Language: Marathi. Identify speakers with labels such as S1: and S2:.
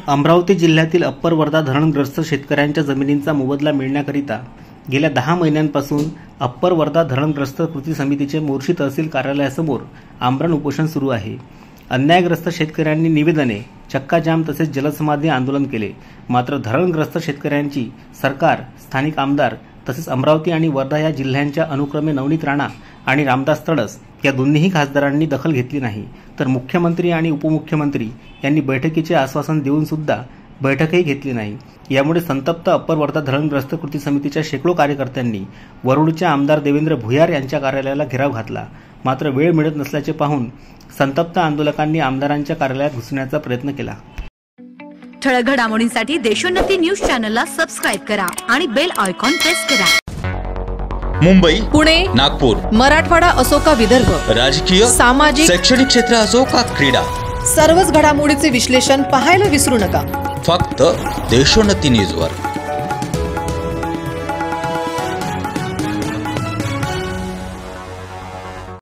S1: अमरावती जिल्ह्यातील अप्पर वर्धा धरणग्रस्त शेतकऱ्यांच्या जमिनींचा मोबदला मिळण्याकरिता गेल्या 10 महिन्यांपासून अप्पर वर्धा धरणग्रस्त कृती समितीचे मोर्शी तहसील कार्यालयासमोर आमरण उपोषण सुरू आहे। अन्यायग्रस्त शेतकऱ्यांनी निवेदने, चक्काजाम तसेच जलसमाधी आंदोलन केले। मात्र धरणग्रस्त शेतकऱ्यांची सरकार, स्थानिक आमदार तसेच अमरावती आणि वर्धा या जिल्ह्यांच्या अनुक्रमे नवनीत राणा आणि रामदास तडस या दोन्ही खासदारांनी दखल घेतली नाही। तर मुख्यमंत्री आणि उपमुख्यमंत्री यांनी बैठकीचे आश्वासन देऊन सुद्धा बैठकही घेतली नाही। यामुळे संतप्त अप्पर वर्धा धरणग्रस्त कृती समितीच्या शेकडो कार्यकर्त्यांनी वरुडचे आमदार देवेंद्र भुयार यांच्या कार्यालयाला घेराव घातला। मात्र वेळ मिळत नसल्याचे पाहून संतप्त आंदोलकांनी आमदारांच्या कार्यालयात घुसण्याचा प्रयत्न केला।
S2: ठळक घडामोडींसाठी देशोन्नती न्यूज चॅनलला सबस्क्राइब करा आणि बेल आयकॉन प्रेस करा।
S3: मुंबई,
S4: पुणे,
S3: नागपूर,
S4: मराठवाडा असो का विदर्भ,
S3: राजकीय,
S4: सामाजिक,
S3: शैक्षणिक क्षेत्र असो का क्रीडा,
S4: सर्वच घडामोडीचे विश्लेषण पाहायला विसरू नका।
S3: फक्त देशोन्नती न्यूजवर।